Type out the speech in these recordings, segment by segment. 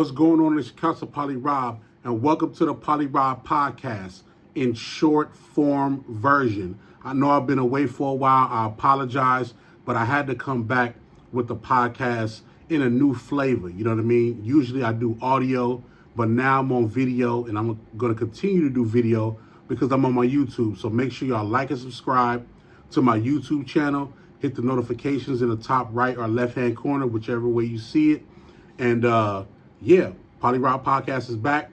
What's going on? It's your Council Poly Rob, and welcome to the Poly Rob podcast in short form version. I know I've been away for a while. I apologize, but I had to come back with the podcast in a new flavor. You know what I mean? Usually I do audio, but now I'm on video, and I'm going to continue to do video because I'm on my YouTube. So make sure y'all like and subscribe to my YouTube channel. Hit the notifications in the top right or left-hand corner, whichever way you see it. And yeah, Poly Rob Podcast is back.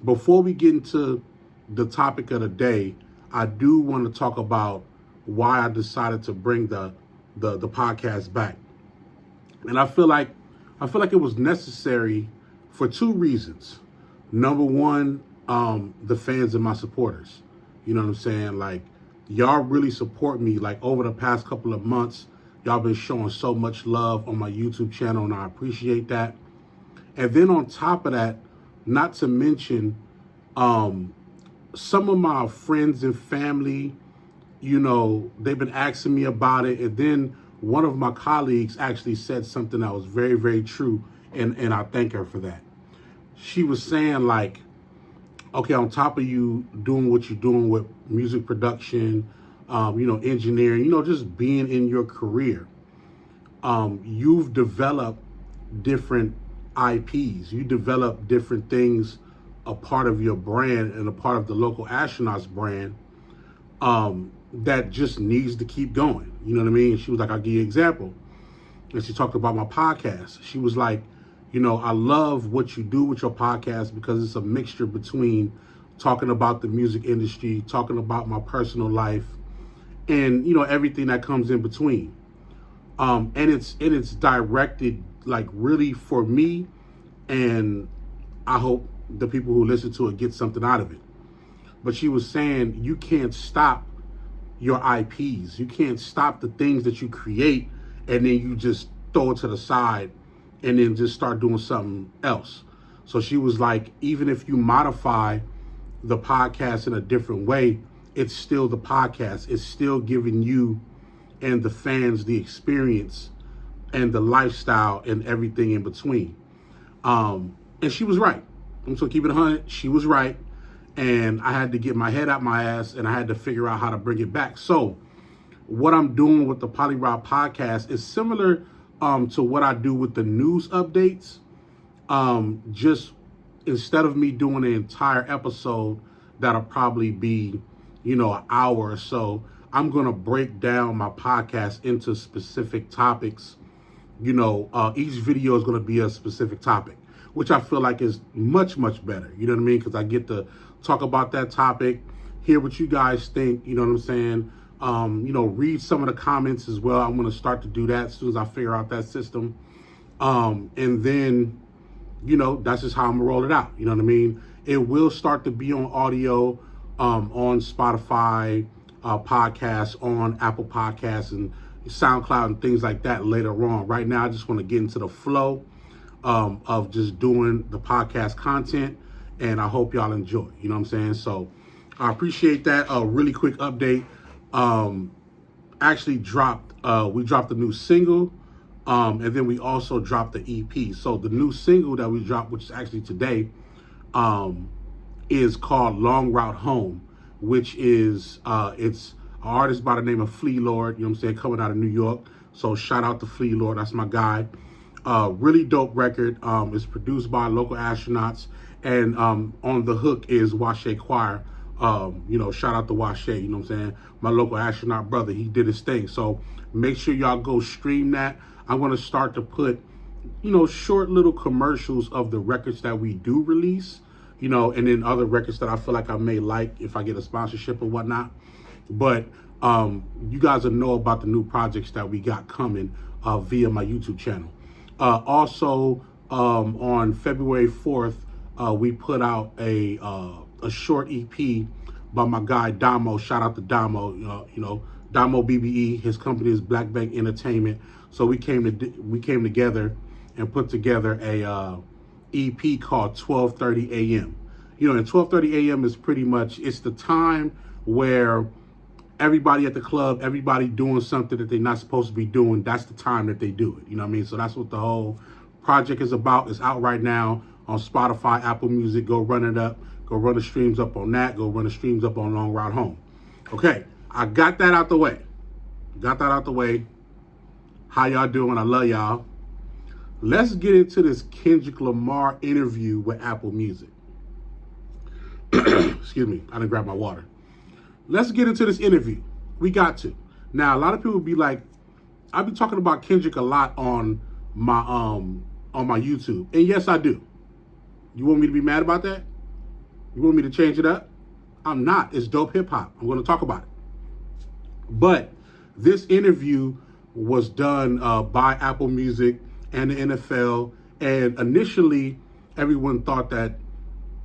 Before we get into the topic of the day, I do want to talk about why I decided to bring the podcast back. And I feel like it was necessary for two reasons. Number one, the fans and my supporters. You know what I'm saying? Like, y'all really support me. Like, over the past couple of months, y'all been showing so much love on my YouTube channel, and I appreciate that. And then on top of that, not to mention some of my friends and family, you know, they've been asking me about it. And then one of my colleagues actually said something that was very, very true. And I thank her for that. She was saying, like, okay, on top of you doing what you're doing with music production, you know, engineering, you know, just being in your career, you've developed different IPs. You develop different things, a part of your brand and a part of the local astronauts brand that just needs to keep going. You know what I mean? She was like, I'll give you an example. And she talked about my podcast. She was like, you know, I love what you do with your podcast because it's a mixture between talking about the music industry, talking about my personal life, and, you know, everything that comes in between. And it's directed, like, really for me, and I hope the people who listen to it get something out of it. But she was saying you can't stop your IPs. You can't stop the things that you create and then you just throw it to the side and then just start doing something else. So she was like, even if you modify the podcast in a different way, it's still the podcast. It's still giving you and the fans the experience and the lifestyle and everything in between. And she was right. I'm just gonna keep it 100. She was right. And I had to get my head out my ass and I had to figure out how to bring it back. So what I'm doing with the Poly Rob podcast is similar to what I do with the news updates. Just instead of me doing an entire episode that'll probably be, you know, an hour or so, I'm going to break down my podcast into specific topics. You know, each video is going to be a specific topic, which I feel like is much, much better. You know what I mean? Because I get to talk about that topic, hear what you guys think. You know what I'm saying? You know, read some of the comments as well. I'm going to start to do that as soon as I figure out that system. And then, you know, that's just how I'm going to roll it out. You know what I mean? It will start to be on audio, on Spotify, podcasts, on Apple Podcasts and SoundCloud and things like that later on. Right now, I just want to get into the flow of just doing the podcast content, and I hope y'all enjoy. You know what I'm saying? So I appreciate that. A really quick update. Actually dropped, we dropped a new single, and then we also dropped the EP. So the new single that we dropped, which is actually today, is called Long Route Home, which is, it's an artist by the name of Flea Lord, you know what I'm saying, coming out of New York. So shout out to Flea Lord, that's my guy. Really dope record. It's produced by local astronauts, and on the hook is Washe Choir. You know, shout out to Washe, you know what I'm saying? My local astronaut brother, he did his thing. So make sure y'all go stream that. I'm going to start to put, you know, short little commercials of the records that we do release, you know, and then other records that I feel like I may like if I get a sponsorship or whatnot. But you guys will know about the new projects that we got coming via my YouTube channel. Also, on February 4th, we put out a short EP by my guy Damo. Shout out to Damo. You know, Damo BBE. His company is Black Bank Entertainment. So we came together and put together a EP called 12:30 a.m. You know, and 12:30 a.m. is pretty much, it's the time where everybody at the club, everybody doing something that they're not supposed to be doing, that's the time that they do it. You know what I mean? So that's what the whole project is about. It's out right now on Spotify, Apple Music. Go run it up. Go run the streams up on that. Go run the streams up on Long Route Home. Okay, I got that out the way. How y'all doing? I love y'all. Let's get into this Kendrick Lamar interview with Apple Music. Excuse me, I didn't grab my water. Let's get into this interview. We got to. Now, a lot of people be like, I be talking about Kendrick a lot on my YouTube. And yes, I do. You want me to be mad about that? You want me to change it up? I'm not. It's dope hip hop. I'm going to talk about it. But this interview was done by Apple Music and the NFL. And initially, everyone thought that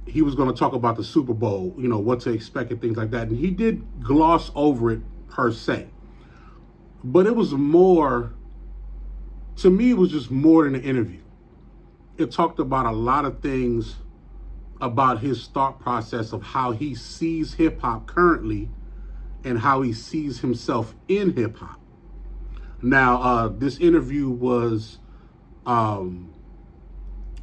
he was going to talk about the Super Bowl, you know, what to expect and things like that. And he did gloss over it per se. But it was more, to me, it was just more than an interview. It talked about a lot of things about his thought process of how he sees hip hop currently and how he sees himself in hip hop. Now, this interview was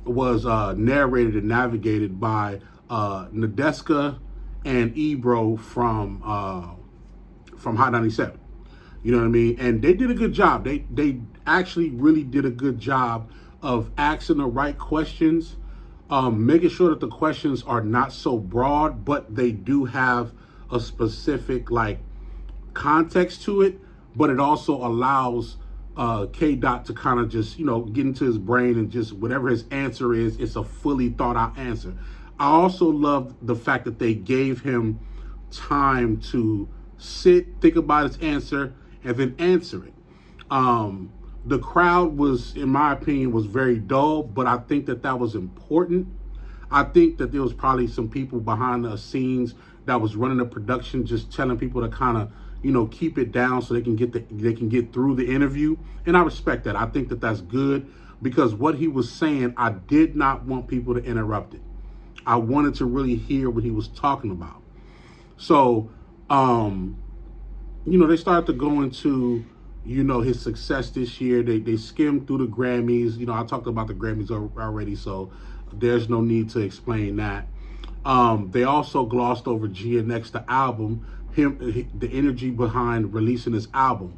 narrated and navigated by Nadeska and Ebro from Hot 97. You know what I mean? And they did a good job. They actually really did a good job of asking the right questions, making sure that the questions are not so broad, but they do have a specific like context to it. But it also allows K. Dot to kind of just, you know, get into his brain and just whatever his answer is, it's a fully thought out answer. I also love the fact that they gave him time to sit, think about his answer, and then answer it. The crowd was, in my opinion, was very dull, but I think that was important. I think that there was probably some people behind the scenes that was running the production, just telling people to kind of, you know, keep it down so they can get through the interview. And I respect that. I think that that's good because what he was saying, I did not want people to interrupt it. I wanted to really hear what he was talking about. So, you know, they started to go into, you know, his success this year. They skimmed through the Grammys. You know, I talked about the Grammys already, so there's no need to explain that. They also glossed over GNX, the album, the energy behind releasing this album.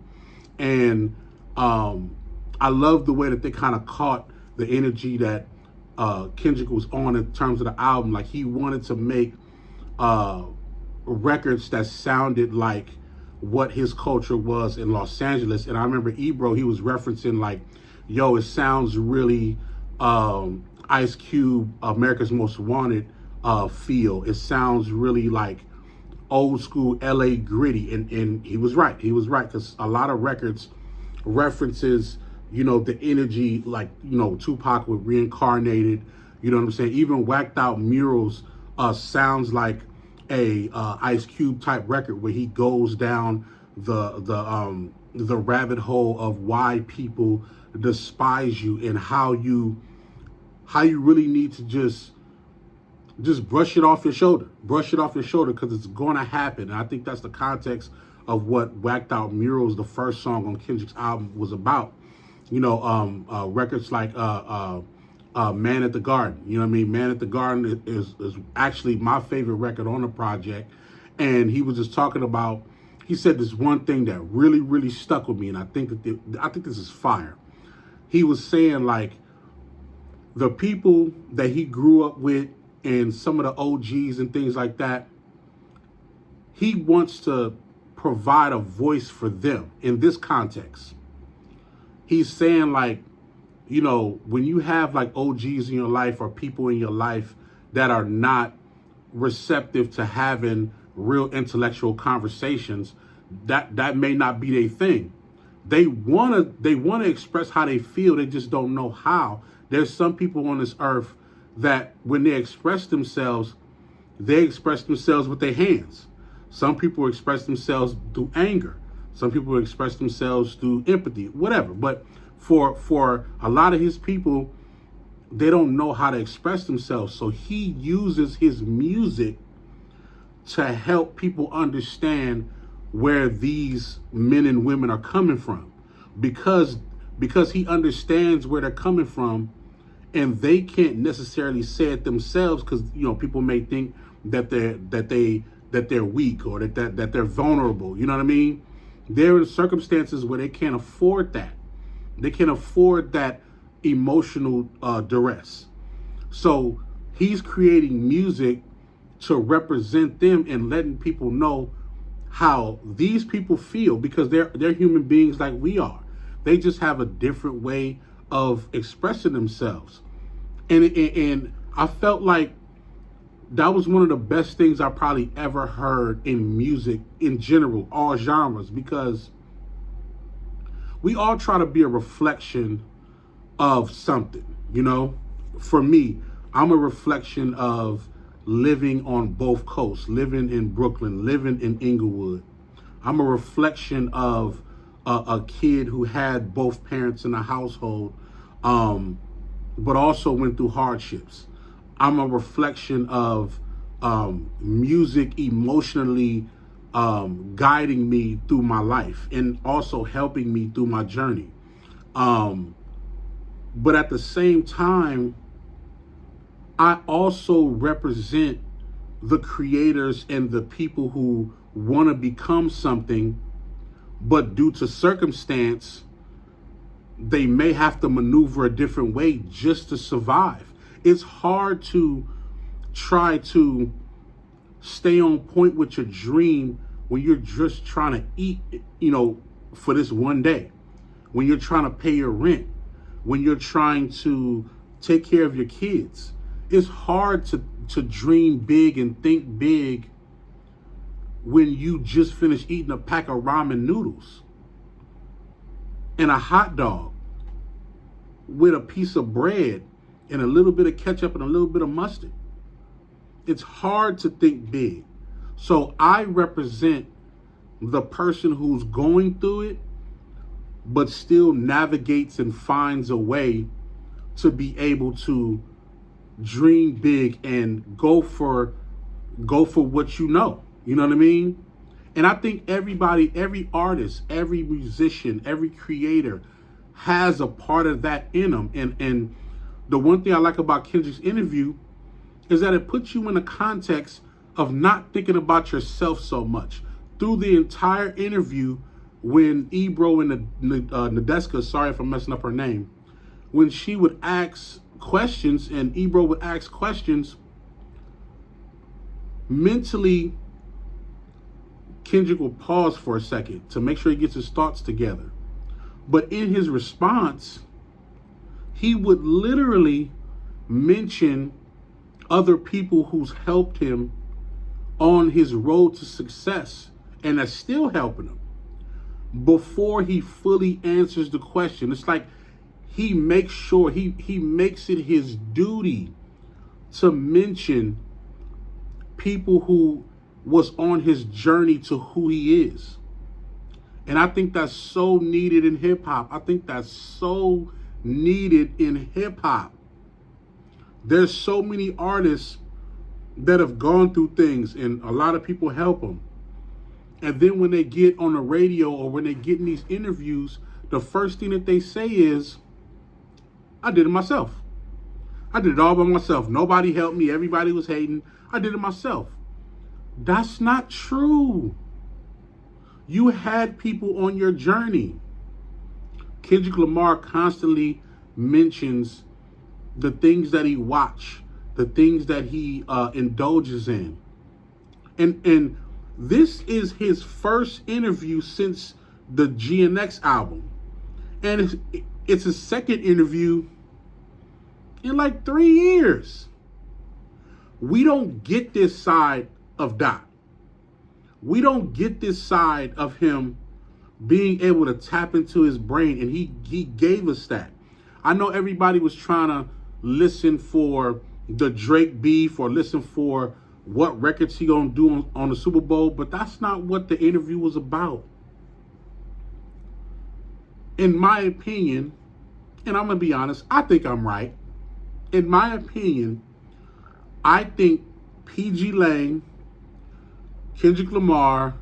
And I love the way that they kind of caught the energy that Kendrick was on in terms of the album. Like he wanted to make records that sounded like what his culture was in Los Angeles. And I remember Ebro, he was referencing like, yo, it sounds really Ice Cube, America's Most Wanted feel. It sounds really like old school LA gritty. And he was right. He was right, because a lot of records references, you know, the energy, like, you know, Tupac with Reincarnated, you know what I'm saying? Even Whacked Out Murals sounds like a Ice Cube type record where he goes down the rabbit hole of why people despise you and how you really need to just brush it off your shoulder. Brush it off your shoulder, because it's going to happen. And I think that's the context of what Whacked Out Murals, the first song on Kendrick's album, was about. You know, records like Man at the Garden. You know what I mean? Man at the Garden is actually my favorite record on the project. And he was just talking about, he said this one thing that really, really stuck with me. And I think this is fire. He was saying, like, the people that he grew up with and some of the OGs and things like that, he wants to provide a voice for them in this context. He's saying, like, you know, when you have like OGs in your life or people in your life that are not receptive to having real intellectual conversations, that may not be their thing. They wanna express how they feel. They just don't know how. There's some people on this earth that when they express themselves with their hands. Some people express themselves through anger. Some people express themselves through empathy, whatever. But for a lot of his people, they don't know how to express themselves. So he uses his music to help people understand where these men and women are coming from. Because he understands where they're coming from, and they can't necessarily say it themselves because people may think that they're weak or that they're vulnerable. You know what I mean? They're in circumstances where they can't afford that. They can't afford that emotional duress. So he's creating music to represent them and letting people know how these people feel, because they're human beings like we are. They just have a different way of expressing themselves. And I felt like that was one of the best things I probably ever heard in music in general, all genres, because we all try to be a reflection of something, For me, I'm a reflection of living on both coasts, living in Brooklyn, living in Inglewood. I'm a reflection of a kid who had both parents in the household, but also went through hardships. I'm a reflection of music emotionally guiding me through my life and also helping me through my journey. But at the same time, I also represent the creators and the people who want to become something, but due to circumstance, they may have to maneuver a different way just to survive. It's hard to try to stay on point with your dream when you're just trying to eat, for this one day, when you're trying to pay your rent, when you're trying to take care of your kids. It's hard to dream big and think big when you just finished eating a pack of ramen noodles and a hot dog with a piece of bread and a little bit of ketchup and a little bit of mustard. It's hard to think big. So I represent the person who's going through it, but still navigates and finds a way to be able to dream big and go for what you know what I mean? And I think everybody, every artist, every musician, every creator has a part of that in them. And the one thing I like about Kendrick's interview is that it puts you in a context of not thinking about yourself so much. Through the entire interview, when Ebro and Nadeska, sorry if I'm messing up her name, when she would ask questions and Ebro would ask questions, mentally, Kendrick will pause for a second to make sure he gets his thoughts together. But in his response, he would literally mention other people who's helped him on his road to success and are still helping him before he fully answers the question. It's like he makes sure, he makes it his duty to mention people who was on his journey to who he is. And I think that's so needed in hip hop. I think that's so needed in hip hop. There's so many artists that have gone through things and a lot of people help them. And then when they get on the radio or when they get in these interviews, the first thing that they say is, I did it myself. I did it all by myself. Nobody helped me. Everybody was hating. I did it myself. That's not true. You had people on your journey. Kendrick Lamar constantly mentions the things that he watched, the things that he indulges in. And this is his first interview since the GNX album. And it's his second interview in like 3 years. We don't get this side of Doc. We don't get this side of him being able to tap into his brain, and he gave us that. I know everybody was trying to listen for the Drake beef or listen for what records he gonna do on the Super Bowl, but that's not what the interview was about. In my opinion, and I'm gonna be honest, I think I'm right. In my opinion, I think PG Lang, Kendrick Lamar,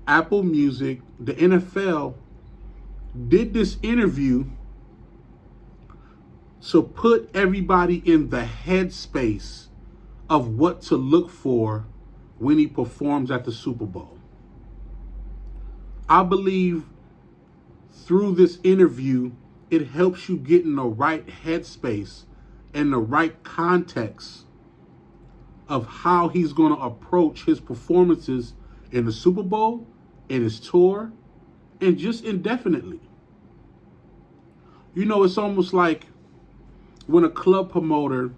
Apple Music, the NFL did this interview to put everybody in the headspace of what to look for when he performs at the Super Bowl. I believe through this interview, it helps you get in the right headspace and the right context of how he's going to approach his performances in the Super Bowl, in his tour, and just indefinitely. You know, it's almost like when a club promoter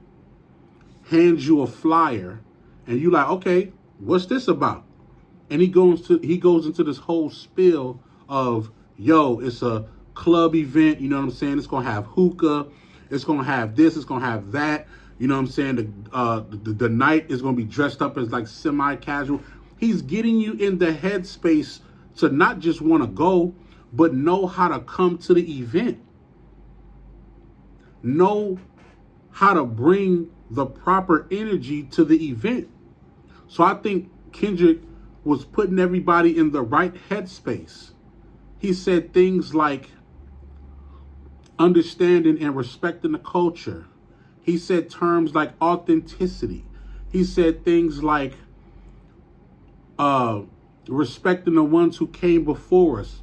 hands you a flyer and you like, okay, what's this about? And he goes into this whole spiel of, yo, it's a club event, you know what I'm saying? It's gonna have hookah, it's gonna have this, it's gonna have that, you know what I'm saying? The night is gonna be dressed up as like semi-casual. He's getting you in the headspace to not just want to go, but know how to come to the event. Know how to bring the proper energy to the event. So I think Kendrick was putting everybody in the right headspace. He said things like understanding and respecting the culture. He said terms like authenticity. He said things like respecting the ones who came before us.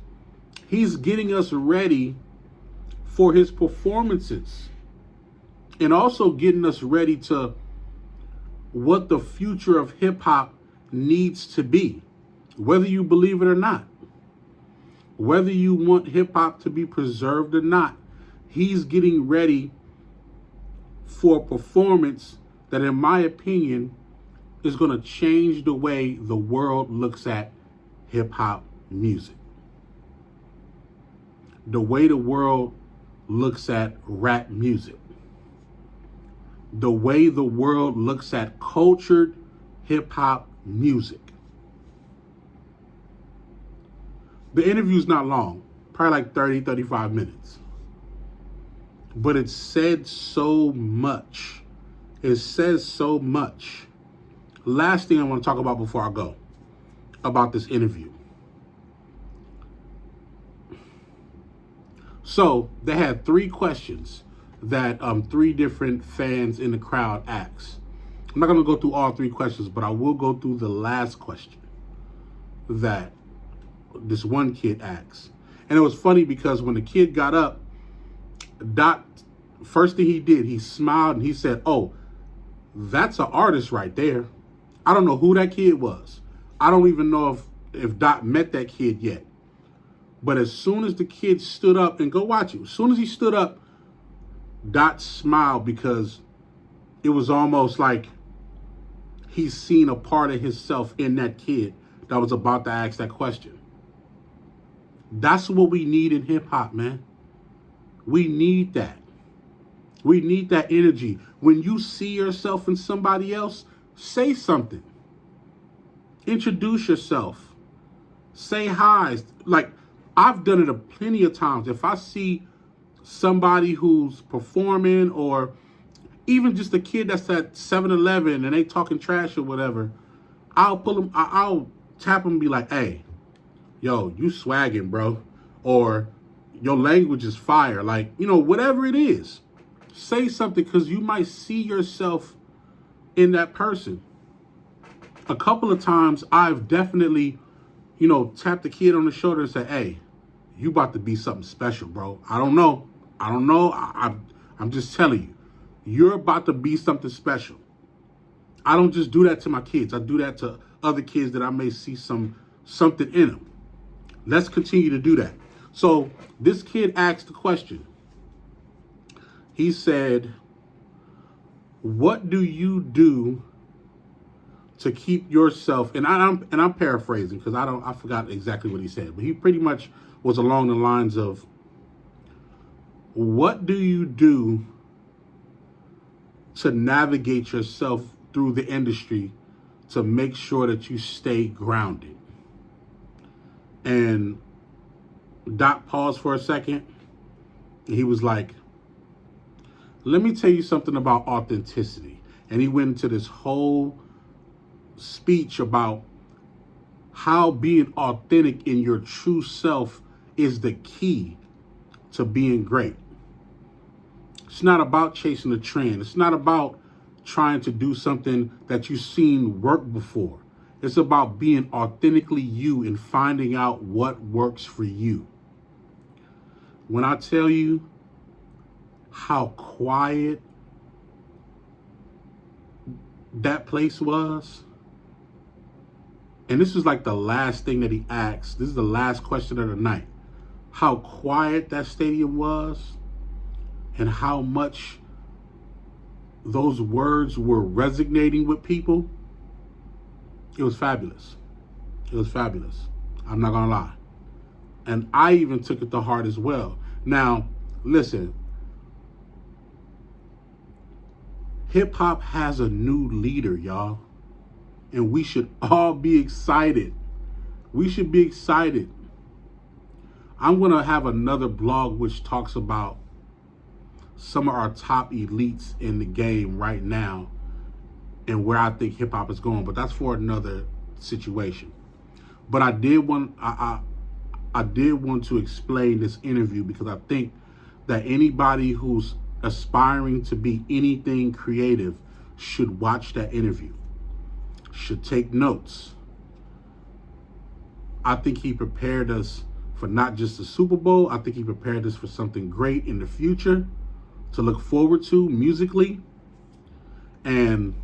He's getting us ready for his performances and also getting us ready to what the future of hip hop needs to be, whether you believe it or not, whether you want hip hop to be preserved or not. He's getting ready for a performance that, in my opinion, is going to change the way the world looks at hip hop music. The way the world looks at rap music. The way the world looks at cultured hip hop music. The interview's not long, probably like 30, 35 minutes. But it said so much. It says so much. Last thing I want to talk about before I go about this interview. So they had 3 questions that 3 different fans in the crowd asked. I'm not going to go through all 3 questions, but I will go through the last question that this one kid asked. And it was funny because when the kid got up, Dot, first thing he did, he smiled and he said, "Oh, that's an artist right there." I don't know who that kid was. I don't even know if Dot met that kid yet. But as soon as the kid stood up, and go watch it, as soon as he stood up, Dot smiled because it was almost like he's seen a part of himself in that kid that was about to ask that question. That's what we need in hip hop, man. We need that. We need that energy. When you see yourself in somebody else, say something. Introduce yourself. Say hi. Like, I've done it plenty of times. If I see somebody who's performing, or even just a kid that's at 7-Eleven and they talking trash or whatever, I'll tap them and be like, "Hey, yo, you swagging, bro." Or, "Your language is fire." Like, you know, whatever it is, say something, because you might see yourself in that person. A couple of times I've definitely, you know, tapped the kid on the shoulder and said, "Hey, you about to be something special, bro. I don't know. I'm just telling you, you're about to be something special." I don't just do that to my kids. I do that to other kids that I may see something in them. Let's continue to do that. So this kid asked the question. He said, "What do you do to keep yourself," and I'm paraphrasing because I forgot exactly what he said, but he pretty much was along the lines of, "What do you do to navigate yourself through the industry to make sure that you stay grounded?" And Doc paused for a second. And he was like, "Let me tell you something about authenticity." And he went into this whole speech about how being authentic in your true self is the key to being great. It's not about chasing a trend. It's not about trying to do something that you've seen work before. It's about being authentically you and finding out what works for you. When I tell you how quiet that place was, and this is like the last thing that he asked. This is the last question of the night. How quiet that stadium was and how much those words were resonating with people. It was fabulous. It was fabulous. I'm not gonna lie. And I even took it to heart as well. Now, listen. Hip hop has a new leader, y'all. And we should all be excited. We should be excited. I'm going to have another blog which talks about some of our top elites in the game right now and where I think hip hop is going, but that's for another situation. But I did want to explain this interview because I think that anybody who's aspiring to be anything creative should watch that interview, should take notes. I think he prepared us for not just the Super Bowl. I think he prepared us for something great in the future to look forward to musically. And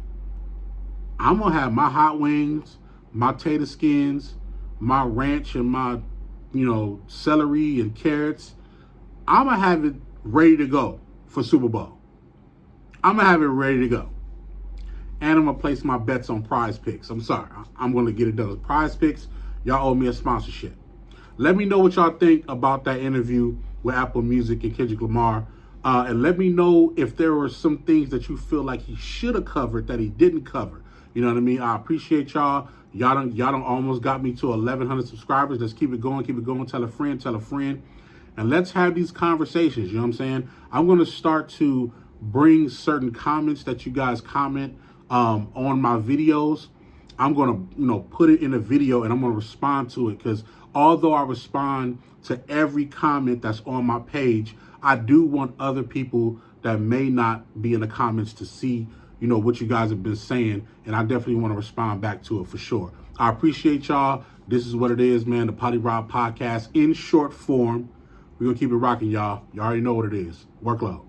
I'm going to have my hot wings, my tater skins, my ranch and my, celery and carrots. I'm going to have it ready to go for Super Bowl. I'm going to have it ready to go. And I'm going to place my bets on Prize Picks. I'm sorry. I'm going to get it done. Prize Picks, y'all owe me a sponsorship. Let me know what y'all think about that interview with Apple Music and Kendrick Lamar. And let me know if there were some things that you feel like he should have covered that he didn't cover. You know what I mean? I appreciate y'all. Y'all done almost got me to 1,100 subscribers. Let's keep it going. Keep it going. Tell a friend. Tell a friend. And let's have these conversations. You know what I'm saying? I'm going to start to bring certain comments that you guys comment on my videos. I'm going to, put it in a video and I'm going to respond to it, because although I respond to every comment that's on my page, I do want other people that may not be in the comments to see, what you guys have been saying. And I definitely want to respond back to it for sure. I appreciate y'all. This is what it is, man. The Poly Rob podcast in short form. We're going to keep it rocking, y'all. You already know what it is. Workload.